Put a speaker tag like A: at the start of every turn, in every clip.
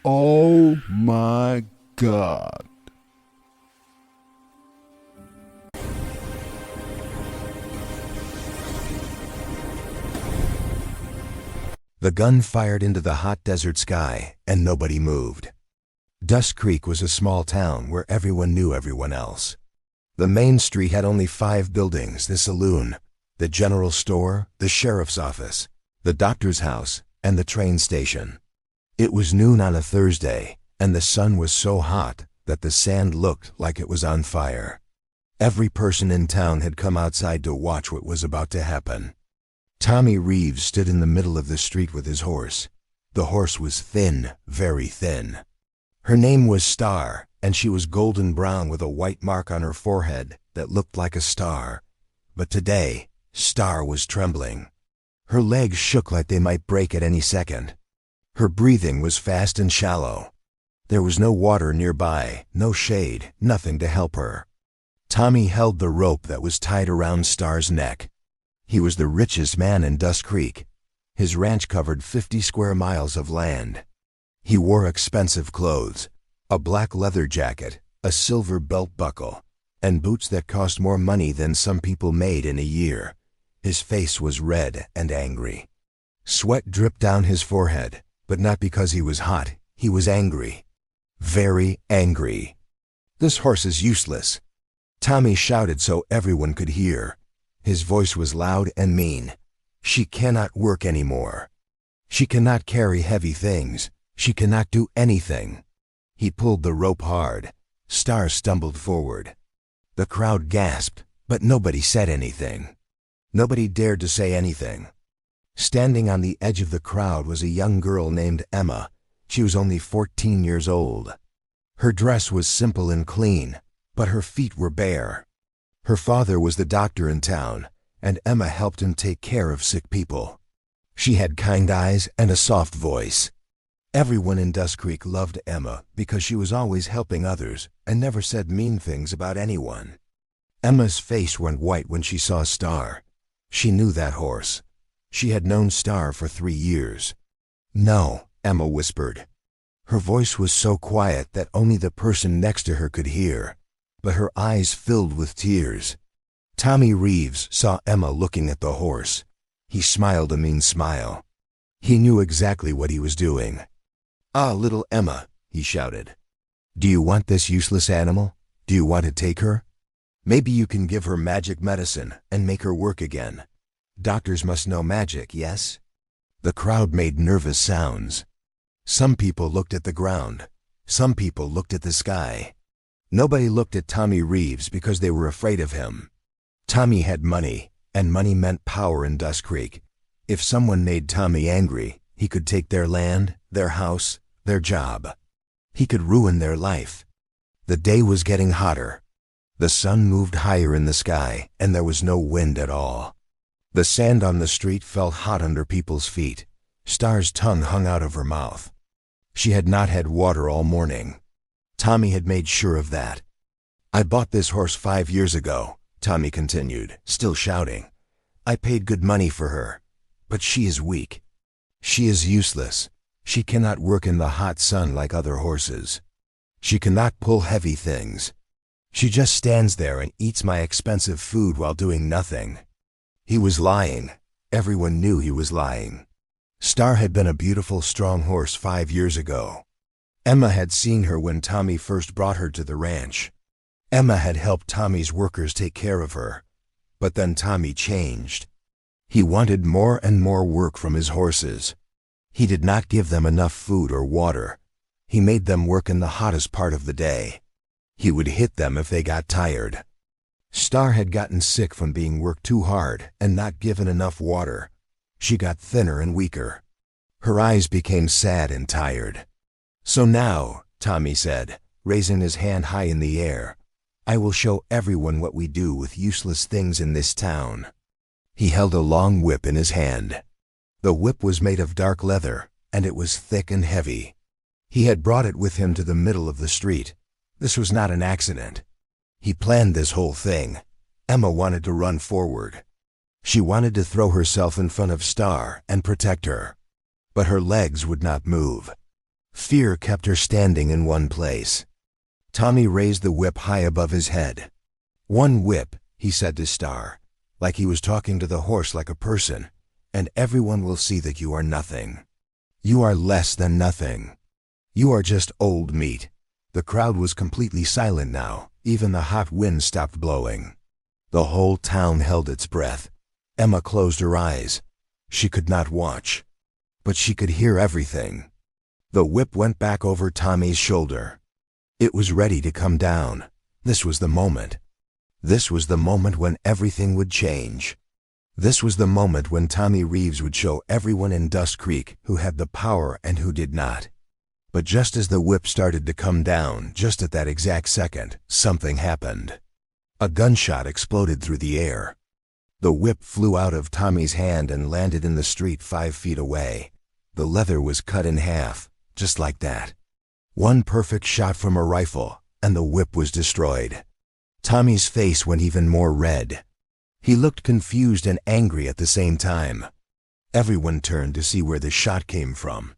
A: Oh my God.
B: The gun fired into the hot desert sky, and nobody moved. Dust Creek was a small town where everyone knew everyone else. The main street had only 5 buildings: the saloon, the general store, the sheriff's office, the doctor's house, and the train station. It was noon on a Thursday, and the sun was so hot that the sand looked like it was on fire. Every person in town had come outside to watch what was about to happen. Tommy Reeves stood in the middle of the street with his horse. The horse was thin, very thin. Her name was Star, and she was golden brown with a white mark on her forehead that looked like a star. But today, Star was trembling. Her legs shook like they might break at any second. Her breathing was fast and shallow. There was no water nearby, no shade, nothing to help her. Tommy held the rope that was tied around Star's neck. He was the richest man in Dust Creek. His ranch covered 50 square miles of land. He wore expensive clothes, a black leather jacket, a silver belt buckle, and boots that cost more money than some people made in a year. His face was red and angry. Sweat dripped down his forehead, but not because he was hot. He was angry. Very angry. "This horse is useless," Tommy shouted so everyone could hear. His voice was loud and mean. "She cannot work anymore. She cannot carry heavy things. She cannot do anything." He pulled the rope hard. Star stumbled forward. The crowd gasped, but nobody said anything. Nobody dared to say anything. Standing on the edge of the crowd was a young girl named Emma. She was only 14 years old. Her dress was simple and clean, but her feet were bare. Her father was the doctor in town, and Emma helped him take care of sick people. She had kind eyes and a soft voice. Everyone in Dust Creek loved Emma because she was always helping others and never said mean things about anyone. Emma's face went white when she saw Star. She knew that horse. She had known Star for 3 years. "No," Emma whispered. Her voice was so quiet that only the person next to her could hear, but her eyes filled with tears. Tommy Reeves saw Emma looking at the horse. He smiled a mean smile. He knew exactly what he was doing. "Ah, little Emma," he shouted. "Do you want this useless animal? Do you want to take her? Maybe you can give her magic medicine and make her work again. Doctors must know magic, yes?" The crowd made nervous sounds. Some people looked at the ground. Some people looked at the sky. Nobody looked at Tommy Reeves because they were afraid of him. Tommy had money, and money meant power in Dust Creek. If someone made Tommy angry, he could take their land, their house, their job. He could ruin their life. The day was getting hotter. The sun moved higher in the sky, and there was no wind at all. The sand on the street felt hot under people's feet. Star's tongue hung out of her mouth. She had not had water all morning. Tommy had made sure of that. "I bought this horse 5 years ago," Tommy continued, still shouting. "I paid good money for her, but she is weak. She is useless. She cannot work in the hot sun like other horses. She cannot pull heavy things. She just stands there and eats my expensive food while doing nothing." He was lying. Everyone knew he was lying. Star had been a beautiful, strong horse 5 years ago. Emma had seen her when Tommy first brought her to the ranch. Emma had helped Tommy's workers take care of her. But then Tommy changed. He wanted more and more work from his horses. He did not give them enough food or water. He made them work in the hottest part of the day. He would hit them if they got tired. Star had gotten sick from being worked too hard and not given enough water. She got thinner and weaker. Her eyes became sad and tired. "So now," Tommy said, raising his hand high in the air, "I will show everyone what we do with useless things in this town." He held a long whip in his hand. The whip was made of dark leather, and it was thick and heavy. He had brought it with him to the middle of the street. This was not an accident. He planned this whole thing. Emma wanted to run forward. She wanted to throw herself in front of Star and protect her. But her legs would not move. Fear kept her standing in one place. Tommy raised the whip high above his head. "One whip," he said to Star, like he was talking to the horse like a person, "and everyone will see that you are nothing. You are less than nothing. You are just old meat." The crowd was completely silent now. Even the hot wind stopped blowing. The whole town held its breath. Emma closed her eyes. She could not watch, but she could hear everything. The whip went back over Tommy's shoulder. It was ready to come down. This was the moment. This was the moment when everything would change. This was the moment when Tommy Reeves would show everyone in Dust Creek who had the power and who did not. But just as the whip started to come down, just at that exact second, something happened. A gunshot exploded through the air. The whip flew out of Tommy's hand and landed in the street 5 feet away. The leather was cut in half, just like that. One perfect shot from a rifle, and the whip was destroyed. Tommy's face went even more red. He looked confused and angry at the same time. Everyone turned to see where the shot came from.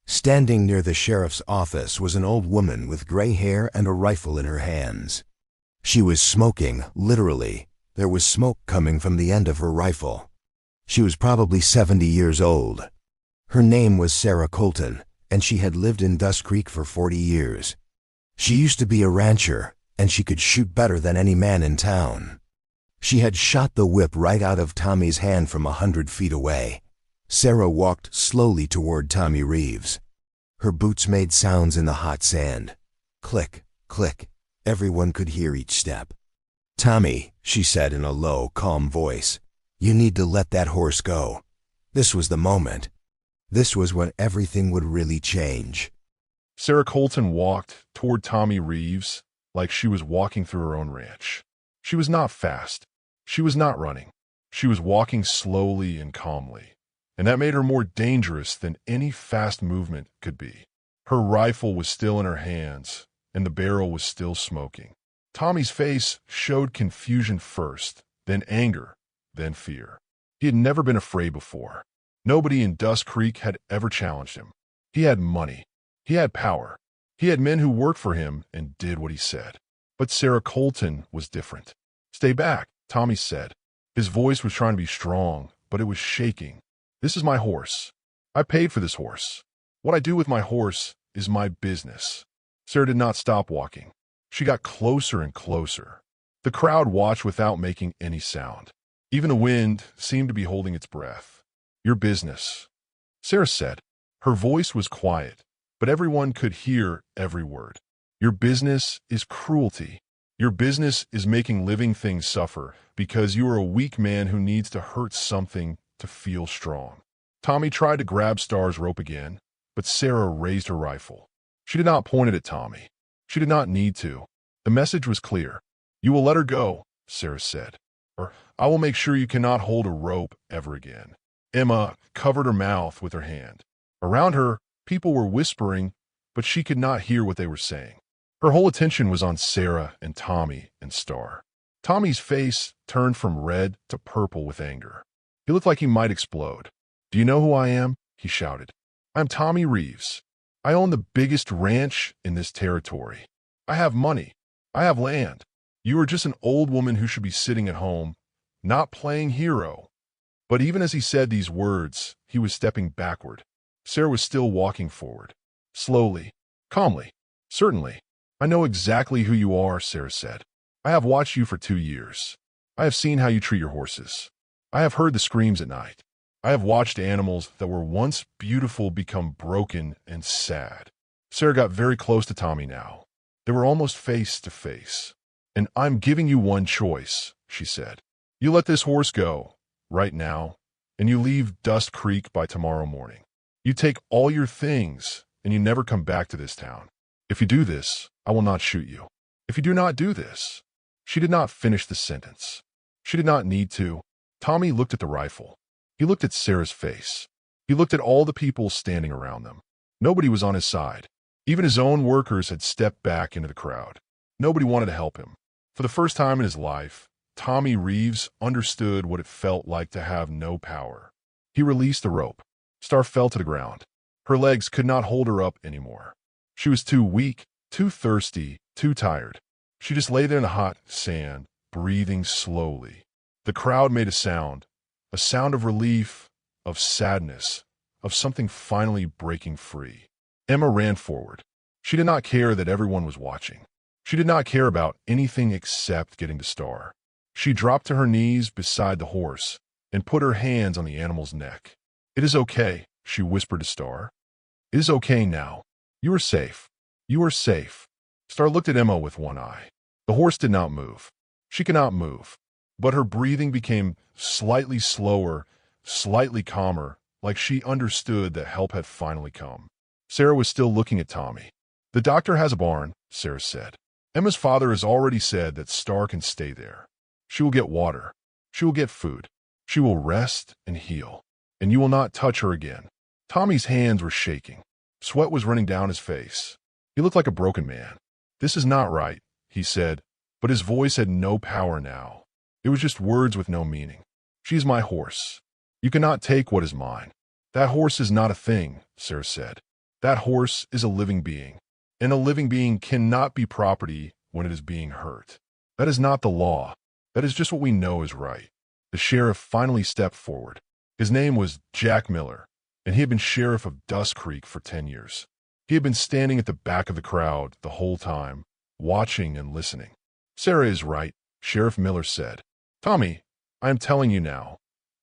B: Standing near the sheriff's office was an old woman with gray hair and a rifle in her hands. She was smoking, literally. There was smoke coming from the end of her rifle. She was probably 70 years old. Her name was Sarah Colton, and she had lived in Dust Creek for 40 years. She used to be a rancher, and she could shoot better than any man in town. She had shot the whip right out of Tommy's hand from 100 feet away. Sarah walked slowly toward Tommy Reeves. Her boots made sounds in the hot sand. Click, click. Everyone could hear each step. "Tommy," she said in a low, calm voice, "you need to let that horse go." This was the moment. This was when everything would really change.
C: Sarah Colton walked toward Tommy Reeves like she was walking through her own ranch. She was not fast. She was not running. She was walking slowly and calmly, and that made her more dangerous than any fast movement could be. Her rifle was still in her hands, and the barrel was still smoking. Tommy's face showed confusion first, then anger, then fear. He had never been afraid before. Nobody in Dust Creek had ever challenged him. He had money. He had power. He had men who worked for him and did what he said. But Sarah Colton was different. "Stay back," Tommy said. His voice was trying to be strong, but it was shaking. "This is my horse. I paid for this horse. What I do with my horse is my business." Sarah did not stop walking. She got closer and closer. The crowd watched without making any sound. Even the wind seemed to be holding its breath. "Your business," Sarah said. Her voice was quiet, but everyone could hear every word. "Your business is cruelty. Your business is making living things suffer because you are a weak man who needs to hurt something to feel strong." Tommy tried to grab Star's rope again, but Sarah raised her rifle. She did not point it at Tommy. She did not need to. The message was clear. "You will let her go," Sarah said, "or I will make sure you cannot hold a rope ever again." Emma covered her mouth with her hand. Around her, people were whispering, but she could not hear what they were saying. Her whole attention was on Sarah and Tommy and Star. Tommy's face turned from red to purple with anger. He looked like he might explode. "Do you know who I am?" he shouted. "I'm Tommy Reeves. I own the biggest ranch in this territory. I have money. I have land. You are just an old woman who should be sitting at home, not playing hero." But even as he said these words, he was stepping backward. Sarah was still walking forward. Slowly, calmly. "Certainly. I know exactly who you are," Sarah said. "I have watched you for 2 years. I have seen how you treat your horses. I have heard the screams at night. I have watched animals that were once beautiful become broken and sad." Sarah got very close to Tommy now. They were almost face to face. "And I'm giving you one choice," she said. "You let this horse go, right now, and you leave Dust Creek by tomorrow morning. You take all your things, and you never come back to this town. If you do this, I will not shoot you. If you do not do this..." She did not finish the sentence. She did not need to. Tommy looked at the rifle. He looked at Sarah's face. He looked at all the people standing around them. Nobody was on his side. Even his own workers had stepped back into the crowd. Nobody wanted to help him. For the first time in his life, Tommy Reeves understood what it felt like to have no power. He released the rope. Star fell to the ground. Her legs could not hold her up anymore. She was too weak, too thirsty, too tired. She just lay there in the hot sand, breathing slowly. The crowd made a sound of relief, of sadness, of something finally breaking free. Emma ran forward. She did not care that everyone was watching. She did not care about anything except getting to Star. She dropped to her knees beside the horse and put her hands on the animal's neck. "It is okay," she whispered to Star. "It is okay now. You are safe. You are safe." Star looked at Emma with one eye. The horse did not move. She could not move. But her breathing became slightly slower, slightly calmer, like she understood that help had finally come. Sarah was still looking at Tommy. "The doctor has a barn," Sarah said. "Emma's father has already said that Star can stay there. She will get water. She will get food. She will rest and heal. And you will not touch her again." Tommy's hands were shaking. Sweat was running down his face. He looked like a broken man. "This is not right," he said, but his voice had no power now. It was just words with no meaning. "She is my horse. You cannot take what is mine." "That horse is not a thing," Sarah said. "That horse is a living being. And a living being cannot be property when it is being hurt. That is not the law. That is just what we know is right." The sheriff finally stepped forward. His name was Jack Miller, and he had been sheriff of Dust Creek for 10 years. He had been standing at the back of the crowd the whole time, watching and listening. "Sarah is right," Sheriff Miller said. "Tommy, I am telling you now,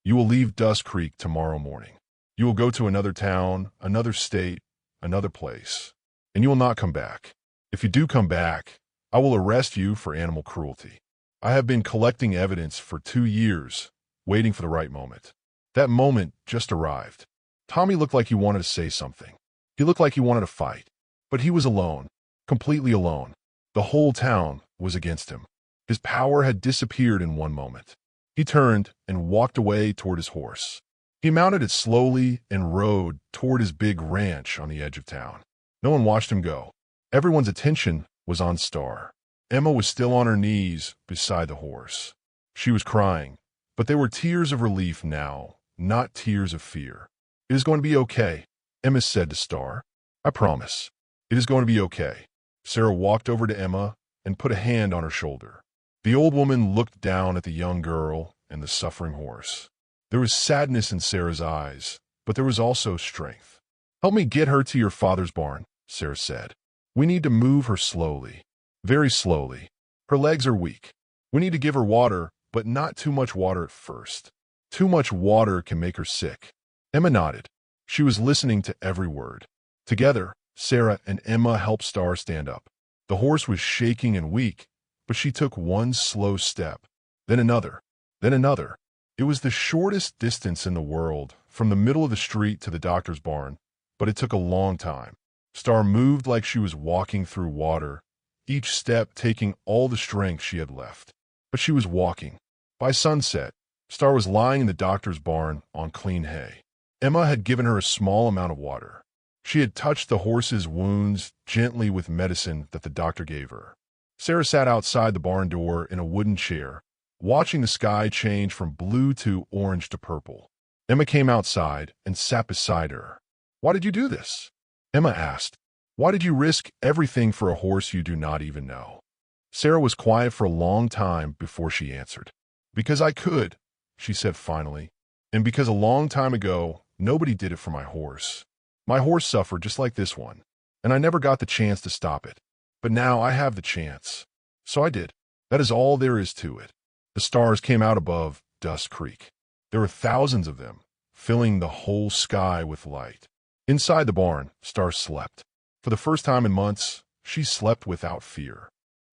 C: you will leave Dust Creek tomorrow morning. You will go to another town, another state, another place, and you will not come back. If you do come back, I will arrest you for animal cruelty. I have been collecting evidence for 2 years, waiting for the right moment. That moment just arrived." Tommy looked like he wanted to say something. He looked like he wanted to fight, but he was alone, completely alone. The whole town was against him. His power had disappeared in one moment. He turned and walked away toward his horse. He mounted it slowly and rode toward his big ranch on the edge of town. No one watched him go. Everyone's attention was on Star. Emma was still on her knees beside the horse. She was crying, but they were tears of relief now, not tears of fear. "It is going to be okay," Emma said to Star. "I promise. It is going to be okay." Sarah walked over to Emma and put a hand on her shoulder. The old woman looked down at the young girl and the suffering horse. There was sadness in Sarah's eyes, but there was also strength. "Help me get her to your father's barn," Sarah said. "We need to move her slowly, very slowly. Her legs are weak. We need to give her water, but not too much water at first. Too much water can make her sick." Emma nodded. She was listening to every word. Together, Sarah and Emma helped Star stand up. The horse was shaking and weak, but she took one slow step, then another, then another. It was the shortest distance in the world, from the middle of the street to the doctor's barn, but it took a long time. Star moved like she was walking through water, each step taking all the strength she had left. But she was walking. By sunset, Star was lying in the doctor's barn on clean hay. Emma had given her a small amount of water. She had touched the horse's wounds gently with medicine that the doctor gave her. Sarah sat outside the barn door in a wooden chair, watching the sky change from blue to orange to purple. Emma came outside and sat beside her. "Why did you do this?" Emma asked. "Why did you risk everything for a horse you do not even know?" Sarah was quiet for a long time before she answered. "Because I could," she said finally, "and because a long time ago, nobody did it for my horse. My horse suffered just like this one, and I never got the chance to stop it. But now I have the chance. So I did. That is all there is to it." The stars came out above Dust Creek. There were thousands of them, filling the whole sky with light. Inside the barn, Star slept. For the first time in months, she slept without fear.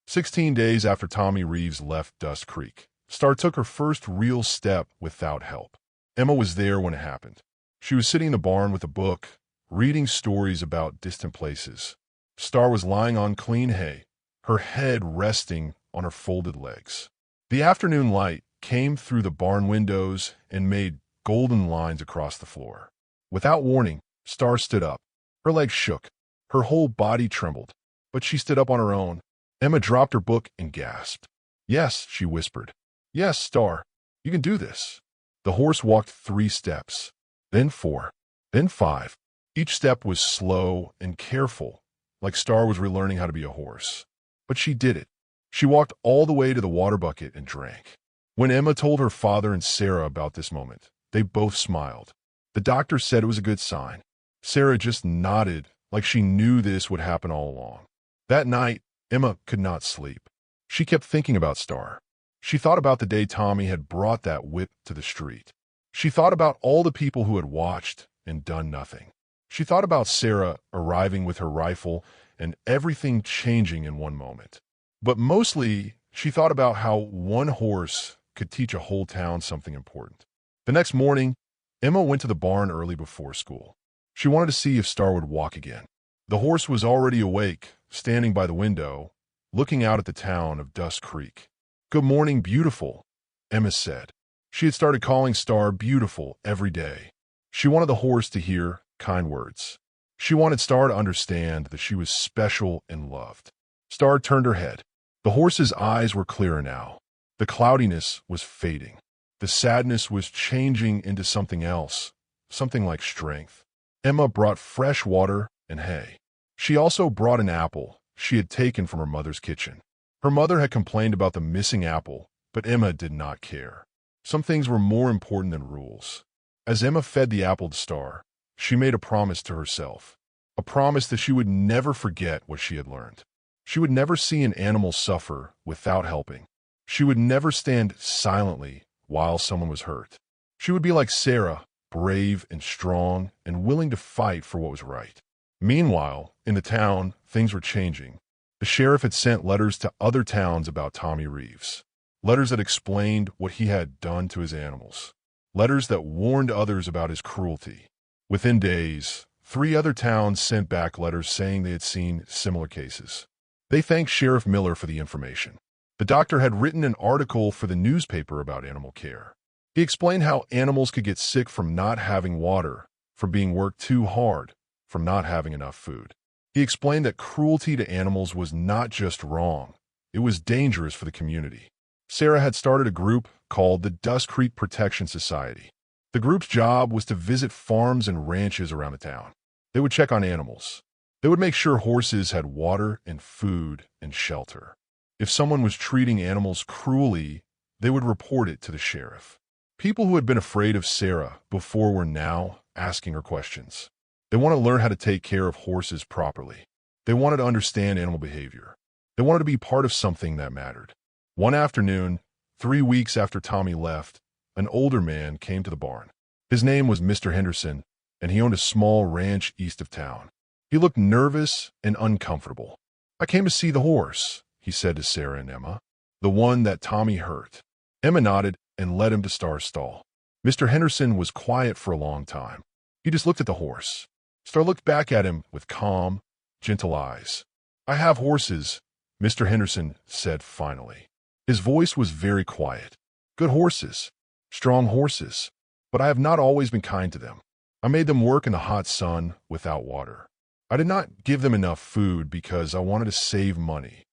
C: 16 days after Tommy Reeves left Dust Creek, Star took her first real step without help. Emma was there when it happened. She was sitting in the barn with a book, reading stories about distant places. Star was lying on clean hay, her head resting on her folded legs. The afternoon light came through the barn windows and made golden lines across the floor. Without warning, Star stood up. Her legs shook. Her whole body trembled. But she stood up on her own. Emma dropped her book and gasped. "Yes," she whispered. "Yes, Star. You can do this." The horse walked 3 steps, then 4, then 5. Each step was slow and careful, like Star was relearning how to be a horse. But she did it. She walked all the way to the water bucket and drank. When Emma told her father and Sarah about this moment, they both smiled. The doctor said it was a good sign. Sarah just nodded like she knew this would happen all along. That night, Emma could not sleep. She kept thinking about Star. She thought about the day Tommy had brought that whip to the street. She thought about all the people who had watched and done nothing. She thought about Sarah arriving with her rifle and everything changing in one moment. But mostly, she thought about how one horse could teach a whole town something important. The next morning, Emma went to the barn early before school. She wanted to see if Star would walk again. The horse was already awake, standing by the window, looking out at the town of Dust Creek. "Good morning, beautiful," Emma said. She had started calling Star beautiful every day. She wanted the horse to hear kind words. She wanted Star to understand that she was special and loved. Star turned her head. The horse's eyes were clearer now. The cloudiness was fading. The sadness was changing into something else, something like strength. Emma brought fresh water and hay. She also brought an apple she had taken from her mother's kitchen. Her mother had complained about the missing apple, but Emma did not care. Some things were more important than rules. As Emma fed the apple to Star, she made a promise to herself. A promise that she would never forget what she had learned. She would never see an animal suffer without helping. She would never stand silently while someone was hurt. She would be like Sarah, brave and strong and willing to fight for what was right. Meanwhile, in the town, things were changing. The sheriff had sent letters to other towns about Tommy Reeves. Letters that explained what he had done to his animals. Letters that warned others about his cruelty. Within days, 3 other towns sent back letters saying they had seen similar cases. They thanked Sheriff Miller for the information. The doctor had written an article for the newspaper about animal care. He explained how animals could get sick from not having water, from being worked too hard, from not having enough food. He explained that cruelty to animals was not just wrong, it was dangerous for the community. Sarah had started a group called the Dust Creek Protection Society. The group's job was to visit farms and ranches around the town. They would check on animals. They would make sure horses had water and food and shelter. If someone was treating animals cruelly, they would report it to the sheriff. People who had been afraid of Sarah before were now asking her questions. They wanted to learn how to take care of horses properly. They wanted to understand animal behavior. They wanted to be part of something that mattered. One afternoon, 3 weeks after Tommy left, an older man came to the barn. His name was Mr. Henderson, and he owned a small ranch east of town. He looked nervous and uncomfortable. "I came to see the horse," he said to Sarah and Emma, "the one that Tommy hurt." Emma nodded and led him to Star's stall. Mr. Henderson was quiet for a long time. He just looked at the horse. Star looked back at him with calm, gentle eyes. "I have horses," Mr. Henderson said finally. His voice was very quiet. "Good horses. Strong horses, but I have not always been kind to them. I made them work in the hot sun without water. I did not give them enough food because I wanted to save money."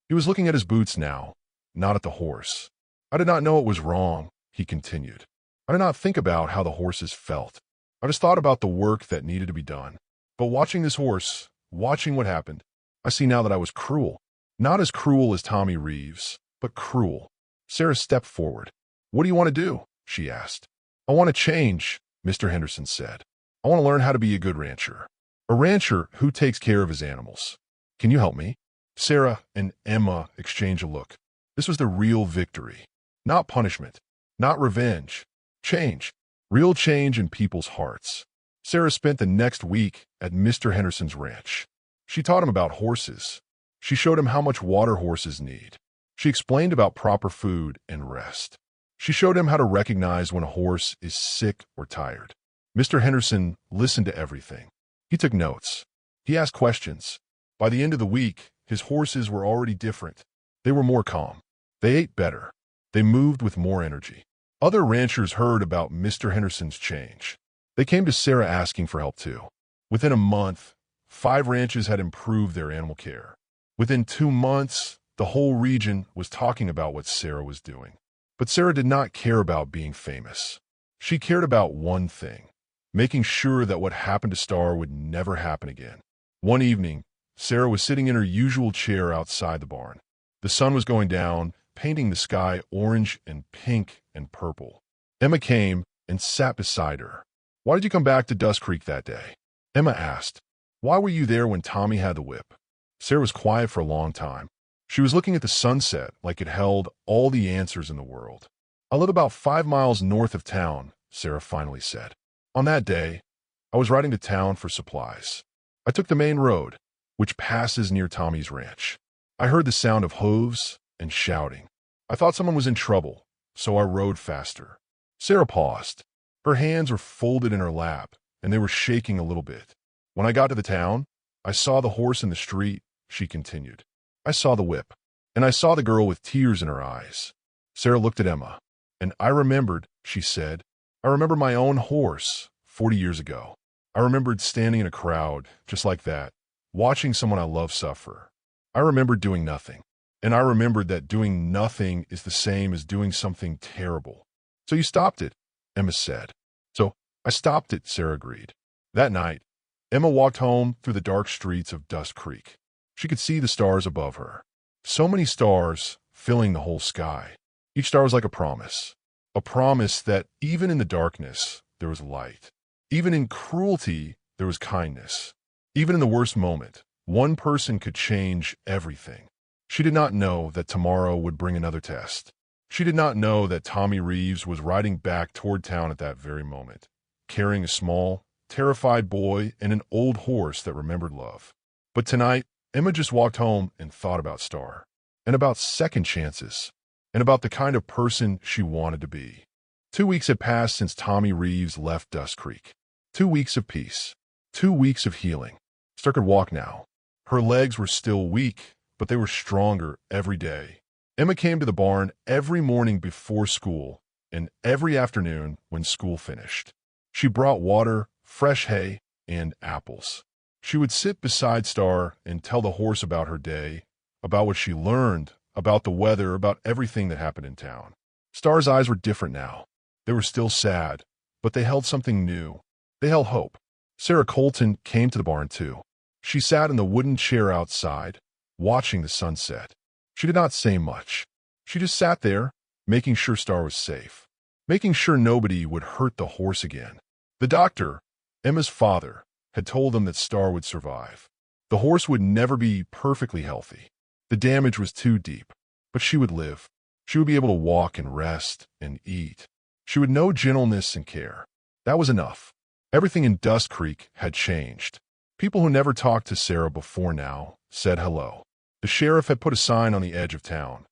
C: He was looking at his boots now, not at the horse. "I did not know it was wrong," he continued. "I did not think about how the horses felt. I just thought about the work that needed to be done. But watching this horse, watching what happened, I see now that I was cruel. Not as cruel as Tommy Reeves, but cruel." Sarah stepped forward. "What do you want to do?" she asked. "I want to change," Mr. Henderson said. "I want to learn how to be a good rancher. A rancher who takes care of his animals. Can you help me?" Sarah and Emma exchanged a look. This was the real victory. Not punishment, not revenge. Change. Real change in people's hearts. Sarah spent the next week at Mr. Henderson's ranch. She taught him about horses. She showed him how much water horses need. She explained about proper food and rest. She showed him how to recognize when a horse is sick or tired. Mr. Henderson listened to everything. He took notes. He asked questions. By the end of the week, his horses were already different. They were more calm. They ate better. They moved with more energy. Other ranchers heard about Mr. Henderson's change. They came to Sarah asking for help too. Within a month, 5 ranches had improved their animal care. Within 2 months, the whole region was talking about what Sarah was doing. But Sarah did not care about being famous. She cared about one thing: making sure that what happened to Star would never happen again. One evening, Sarah was sitting in her usual chair outside the barn. The sun was going down, painting the sky orange and pink and purple. Emma came and sat beside her. "Why did you come back to Dust Creek that day?" Emma asked. "Why were you there when Tommy had the whip?" Sarah was quiet for a long time. She was looking at the sunset like it held all the answers in the world. "I live about 5 miles north of town," Sarah finally said. "On that day, I was riding to town for supplies. I took the main road, which passes near Tommy's ranch. I heard the sound of hooves and shouting. I thought someone was in trouble, so I rode faster." Sarah paused. Her hands were folded in her lap, and they were shaking a little bit. "When I got to the town, I saw the horse in the street," she continued. "I saw the whip, and I saw the girl with tears in her eyes." Sarah looked at Emma. "And I remembered," she said. "I remember my own horse 40 years ago. I remembered standing in a crowd, just like that, watching someone I love suffer. I remembered doing nothing. And I remembered that doing nothing is the same as doing something terrible." "So you stopped it," Emma said. "So I stopped it," Sarah agreed. That night, Emma walked home through the dark streets of Dust Creek. She could see the stars above her. So many stars filling the whole sky. Each star was like a promise that even in the darkness, there was light. Even in cruelty, there was kindness. Even in the worst moment, one person could change everything. She did not know that tomorrow would bring another test. She did not know that Tommy Reeves was riding back toward town at that very moment, carrying a small, terrified boy and an old horse that remembered love. But tonight, Emma just walked home and thought about Star, and about second chances, and about the kind of person she wanted to be. 2 weeks had passed since Tommy Reeves left Dust Creek. 2 weeks of peace. 2 weeks of healing. Star could walk now. Her legs were still weak, but they were stronger every day. Emma came to the barn every morning before school and every afternoon when school finished. She brought water, fresh hay, and apples. She would sit beside Star and tell the horse about her day, about what she learned, about the weather, about everything that happened in town. Star's eyes were different now. They were still sad, but they held something new. They held hope. Sarah Colton came to the barn too. She sat in the wooden chair outside, watching the sunset. She did not say much. She just sat there, making sure Star was safe, making sure nobody would hurt the horse again. The doctor, Emma's father, had told them that Star would survive. The horse would never be perfectly healthy. The damage was too deep, but she would live. She would be able to walk and rest and eat. She would know gentleness and care. That was enough. Everything in Dust Creek had changed. People who never talked to Sarah before now said hello. The sheriff had put a sign on the edge of town.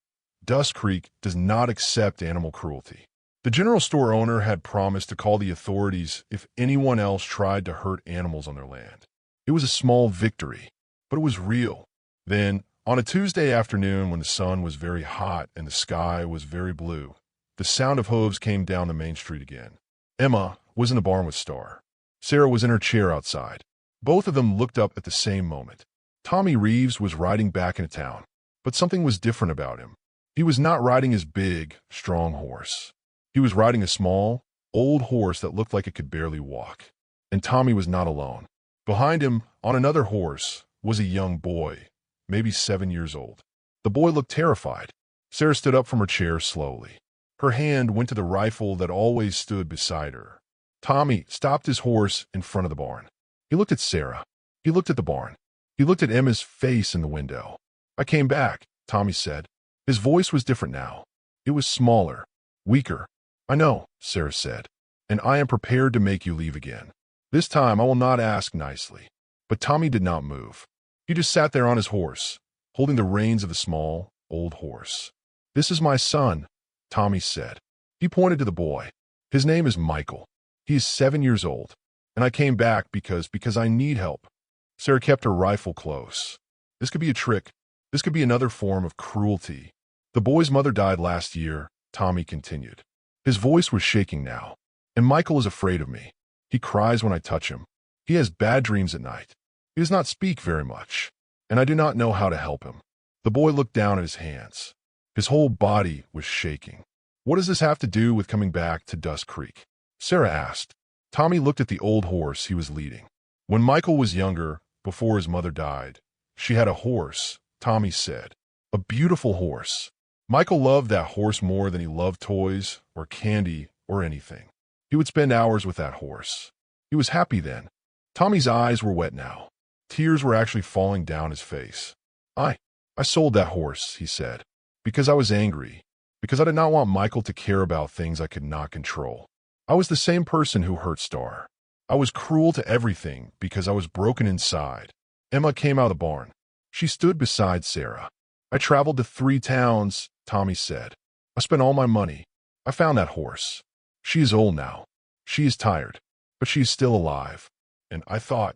C: Dust Creek does not accept animal cruelty. The general store owner had promised to call the authorities if anyone else tried to hurt animals on their land. It was a small victory, but it was real. Then, on a Tuesday afternoon when the sun was very hot and the sky was very blue, the sound of hooves came down the main street again. Emma was in the barn with Star. Sarah was in her chair outside. Both of them looked up at the same moment. Tommy Reeves was riding back into town, but something was different about him. He was not riding his big, strong horse. He was riding a small, old horse that looked like it could barely walk. And Tommy was not alone. Behind him, on another horse, was a young boy, maybe 7 years old. The boy looked terrified. Sarah stood up from her chair slowly. Her hand went to the rifle that always stood beside her. Tommy stopped his horse in front of the barn. He looked at Sarah. He looked at the barn. He looked at Emma's face in the window. "I came back," Tommy said. His voice was different now. It was smaller, weaker. "I know," Sarah said, "and I am prepared to make you leave again. This time I will not ask nicely." But Tommy did not move. He just sat there on his horse, holding the reins of the small, old horse. "This is my son," Tommy said. He pointed to the boy. "His name is Michael. He is 7 years old, and I came back because I need help." Sarah kept her rifle close. This could be a trick. This could be another form of cruelty. "The boy's mother died last year," Tommy continued. His voice was shaking now. "And Michael is afraid of me. He cries when I touch him. He has bad dreams at night. He does not speak very much, and I do not know how to help him." The boy looked down at his hands. His whole body was shaking. "What does this have to do with coming back to Dust Creek?" Sarah asked. Tommy looked at the old horse he was leading. When Michael was younger, before his mother died, she had a horse, Tommy said. A beautiful horse. Michael loved that horse more than he loved toys or candy or anything. He would spend hours with that horse. He was happy then. Tommy's eyes were wet now. Tears were actually falling down his face. I sold that horse, he said, because I was angry, because I did not want Michael to care about things I could not control. I was the same person who hurt Star. I was cruel to everything because I was broken inside. Emma came out of the barn. She stood beside Sarah. I traveled to 3 towns, Tommy said. I spent all my money. I found that horse. She is old now. She is tired, but she is still alive. And I thought,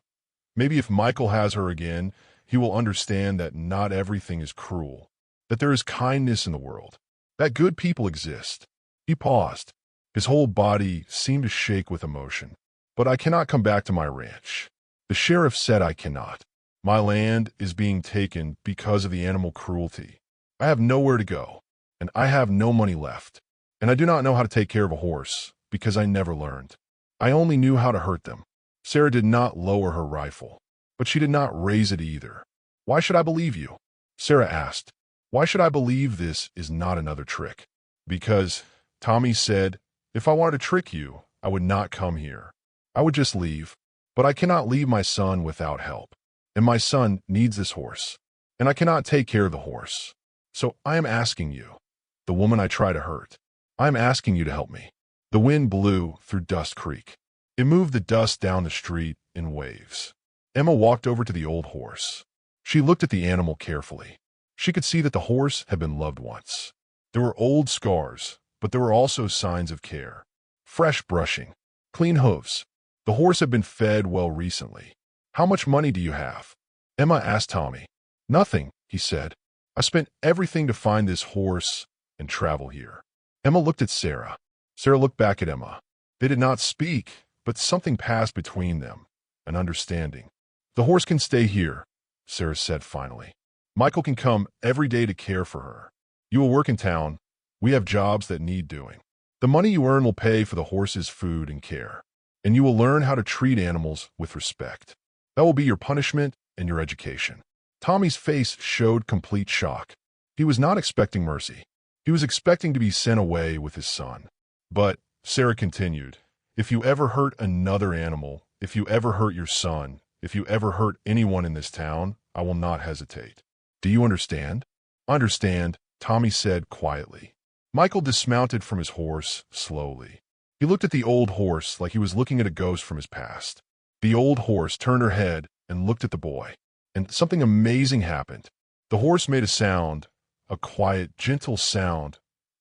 C: maybe if Michael has her again, he will understand that not everything is cruel, that there is kindness in the world, that good people exist. He paused. His whole body seemed to shake with emotion. But I cannot come back to my ranch. The sheriff said I cannot. My land is being taken because of the animal cruelty. I have nowhere to go, and I have no money left. And I do not know how to take care of a horse, because I never learned. I only knew how to hurt them. Sarah did not lower her rifle, but she did not raise it either. Why should I believe you? Sarah asked. Why should I believe this is not another trick? Because, Tommy said, if I wanted to trick you, I would not come here. I would just leave. But I cannot leave my son without help. And my son needs this horse. And I cannot take care of the horse. So I am asking you, the woman I try to hurt, I am asking you to help me. The wind blew through Dust Creek. It moved the dust down the street in waves. Emma walked over to the old horse. She looked at the animal carefully. She could see that the horse had been loved once. There were old scars, but there were also signs of care. Fresh brushing, clean hooves. The horse had been fed well recently. How much money do you have? Emma asked Tommy. Nothing, he said. I spent everything to find this horse and travel here. Emma looked at Sarah. Sarah looked back at Emma. They did not speak, but something passed between them, an understanding. The horse can stay here, Sarah said finally. Michael can come every day to care for her. You will work in town. We have jobs that need doing. The money you earn will pay for the horse's food and care, and you will learn how to treat animals with respect. That will be your punishment and your education. Tommy's face showed complete shock. He was not expecting mercy. He was expecting to be sent away with his son. But, Sarah continued, if you ever hurt another animal, if you ever hurt your son, if you ever hurt anyone in this town, I will not hesitate. Do you understand? Understand, Tommy said quietly. Michael dismounted from his horse slowly. He looked at the old horse like he was looking at a ghost from his past. The old horse turned her head and looked at the boy. And something amazing happened. The horse made a sound, a quiet, gentle sound,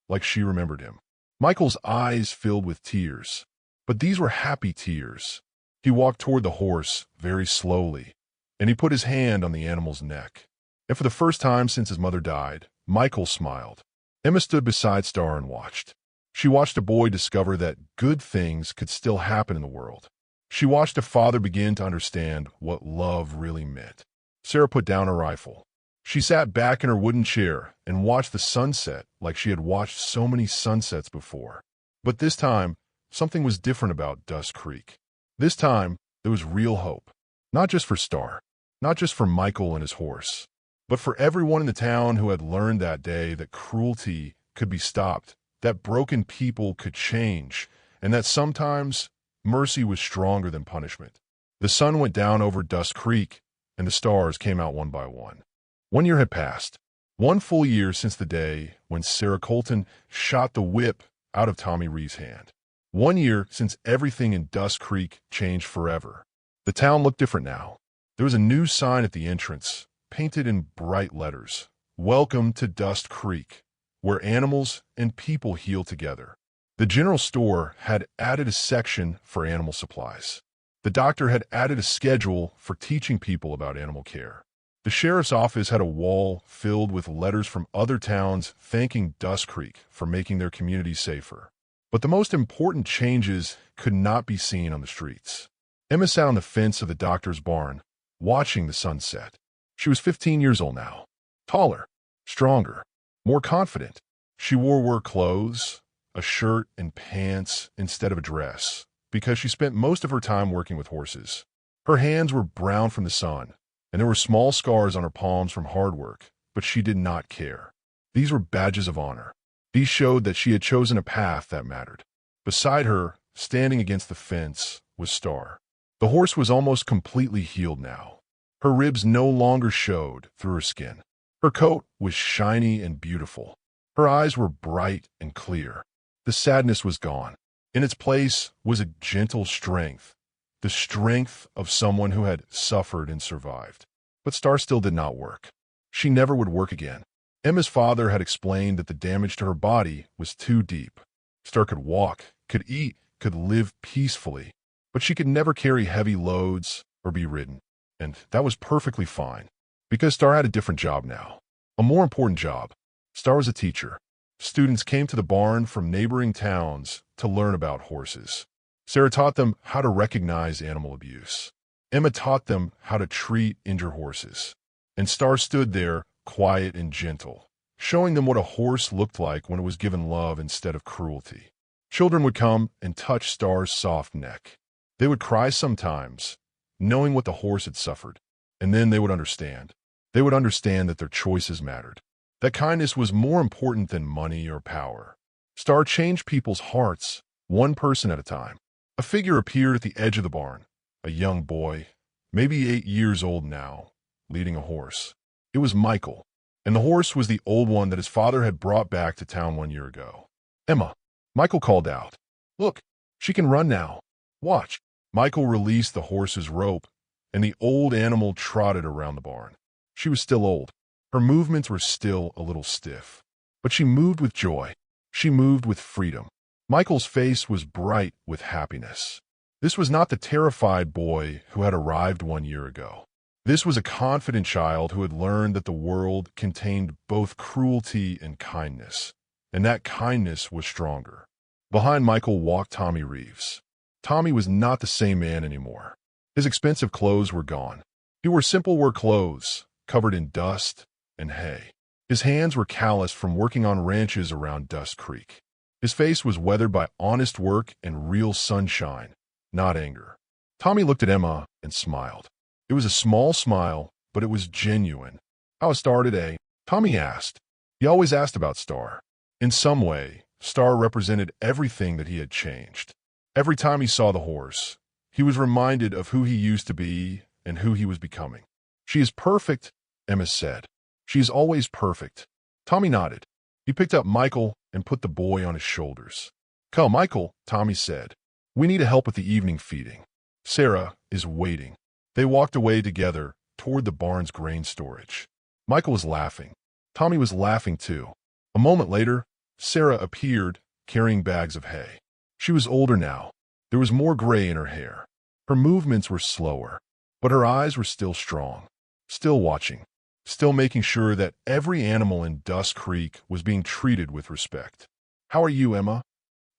C: like she remembered him. Michael's eyes filled with tears, but these were happy tears. He walked toward the horse very slowly, and he put his hand on the animal's neck. And for the first time since his mother died, Michael smiled. Emma stood beside Star and watched. She watched a boy discover that good things could still happen in the world. She watched a father begin to understand what love really meant. Sarah put down her rifle. She sat back in her wooden chair and watched the sunset like she had watched so many sunsets before. But this time, something was different about Dust Creek. This time, there was real hope. Not just for Star, not just for Michael and his horse, but for everyone in the town who had learned that day that cruelty could be stopped, that broken people could change, and that sometimes mercy was stronger than punishment. The sun went down over Dust Creek, and the stars came out one by one. 1 year had passed. 1 full year since the day when Sarah Colton shot the whip out of Tommy Reeves' hand. 1 year since everything in Dust Creek changed forever. The town looked different now. There was a new sign at the entrance, painted in bright letters. Welcome to Dust Creek, where animals and people heal together. The general store had added a section for animal supplies. The doctor had added a schedule for teaching people about animal care. The sheriff's office had a wall filled with letters from other towns thanking Dust Creek for making their community safer. But the most important changes could not be seen on the streets. Emma sat on the fence of the doctor's barn, watching the sunset. She was 15 years old now, taller, stronger, more confident. She wore work clothes, a shirt and pants instead of a dress, because she spent most of her time working with horses. Her hands were brown from the sun, and there were small scars on her palms from hard work, but she did not care. These were badges of honor. These showed that she had chosen a path that mattered. Beside her, standing against the fence, was Star. The horse was almost completely healed now. Her ribs no longer showed through her skin. Her coat was shiny and beautiful. Her eyes were bright and clear. The sadness was gone. In its place was a gentle strength, the strength of someone who had suffered and survived. But Star still did not work. She never would work again. Emma's father had explained that the damage to her body was too deep. Star could walk, could eat, could live peacefully, but she could never carry heavy loads or be ridden. And that was perfectly fine, because Star had a different job now, a more important job. Star was a teacher. Students came to the barn from neighboring towns to learn about horses. Sarah taught them how to recognize animal abuse. Emma taught them how to treat injured horses. And Star stood there, quiet and gentle, showing them what a horse looked like when it was given love instead of cruelty. Children would come and touch Star's soft neck. They would cry sometimes, knowing what the horse had suffered, and then they would understand. They would understand that their choices mattered, that kindness was more important than money or power. Star changed people's hearts, one person at a time. A figure appeared at the edge of the barn, a young boy, maybe 8 years old now, leading a horse. It was Michael, and the horse was the old one that his father had brought back to town 1 year ago. "Emma," Michael called out. "Look, she can run now. Watch." Michael released the horse's rope, and the old animal trotted around the barn. She was still old. Her movements were still a little stiff, but she moved with joy. She moved with freedom. Michael's face was bright with happiness. This was not the terrified boy who had arrived 1 year ago. This was a confident child who had learned that the world contained both cruelty and kindness, and that kindness was stronger. Behind Michael walked Tommy Reeves. Tommy was not the same man anymore. His expensive clothes were gone. He wore simple work clothes, covered in dust and hay. His hands were calloused from working on ranches around Dust Creek. His face was weathered by honest work and real sunshine, not anger. Tommy looked at Emma and smiled. It was a small smile, but it was genuine. "How is Star today?" Tommy asked. He always asked about Star. In some way, Star represented everything that he had changed. Every time he saw the horse, he was reminded of who he used to be and who he was becoming. "She is perfect," Emma said. "She is always perfect." Tommy nodded. He picked up Michael and put the boy on his shoulders. "Come, Michael," Tommy said. "We need help with the evening feeding. Sarah is waiting." They walked away together toward the barn's grain storage. Michael was laughing. Tommy was laughing too. A moment later, Sarah appeared, carrying bags of hay. She was older now. There was more gray in her hair. Her movements were slower, but her eyes were still strong, still watching, still making sure that every animal in Dust Creek was being treated with respect. "How are you, Emma?"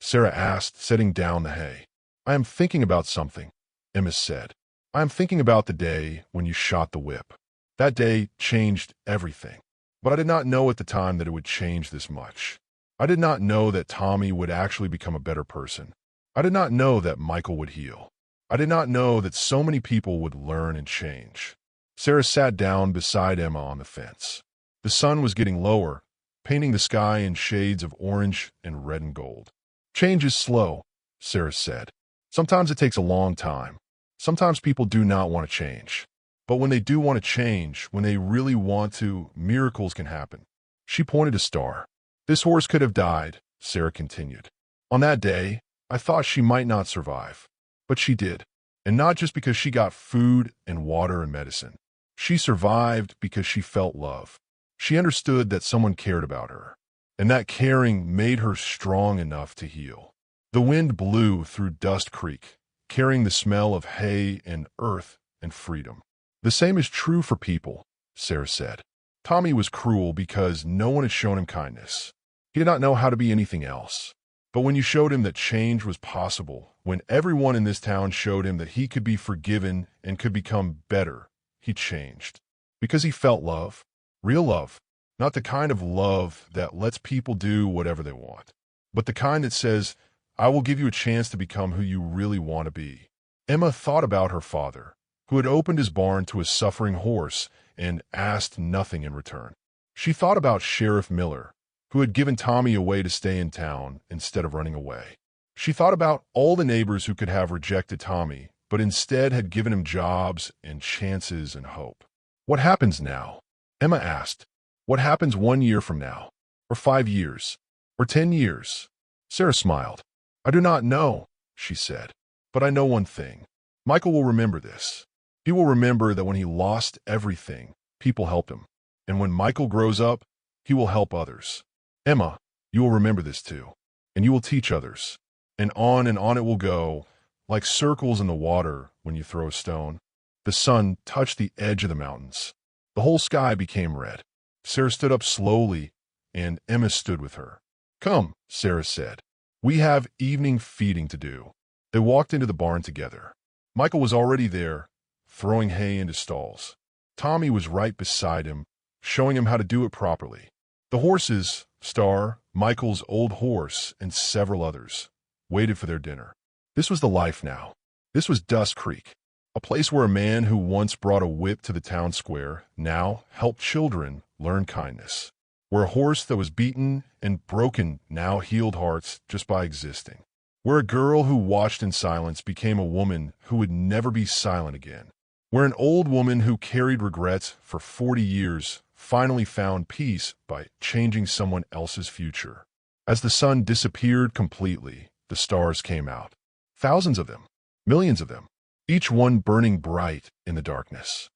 C: Sarah asked, setting down the hay. "I am thinking about something," Emma said. "I am thinking about the day when you shot the whip. That day changed everything. But I did not know at the time that it would change this much. I did not know that Tommy would actually become a better person. I did not know that Michael would heal. I did not know that so many people would learn and change." Sarah sat down beside Emma on the fence. The sun was getting lower, painting the sky in shades of orange and red and gold. "Change is slow," Sarah said. "Sometimes it takes a long time. Sometimes people do not want to change. But when they do want to change, when they really want to, miracles can happen." She pointed to Star. "This horse could have died," Sarah continued. "On that day, I thought she might not survive. But she did. And not just because she got food and water and medicine. She survived because she felt love. She understood that someone cared about her. And that caring made her strong enough to heal." The wind blew through Dust Creek, carrying the smell of hay and earth and freedom. "The same is true for people," Sarah said. "Tommy was cruel because no one had shown him kindness. He did not know how to be anything else. But when you showed him that change was possible, when everyone in this town showed him that he could be forgiven and could become better, he changed. Because he felt love. Real love. Not the kind of love that lets people do whatever they want, but the kind that says, I will give you a chance to become who you really want to be. Emma thought about her father, who had opened his barn to a suffering horse and asked nothing in return. She thought about Sheriff Miller, who had given Tommy away to stay in town instead of running away. She thought about all the neighbors who could have rejected Tommy, but instead had given him jobs and chances and hope. What happens now? Emma asked. What happens 1 year from now? Or 5 years? Or 10 years? Sarah smiled. I do not know, she said, but I know one thing. Michael will remember this. He will remember that when he lost everything, people helped him. And when Michael grows up, he will help others. Emma, you will remember this too. And you will teach others. And on it will go, like circles in the water when you throw a stone. The sun touched the edge of the mountains. The whole sky became red. Sarah stood up slowly, and Emma stood with her. Come, Sarah said. We have evening feeding to do. They walked into the barn together. Michael was already there, throwing hay into stalls. Tommy was right beside him, showing him how to do it properly. The horses, Star, Michael's old horse, and several others, waited for their dinner. This was the life now. This was Dust Creek, a place where a man who once brought a whip to the town square now helped children learn kindness, where a horse that was beaten and broken now healed hearts just by existing, where a girl who watched in silence became a woman who would never be silent again, where an old woman who carried regrets for 40 years finally found peace by changing someone else's future. As the sun disappeared completely, the stars came out. Thousands of them, millions of them, each one burning bright in the darkness.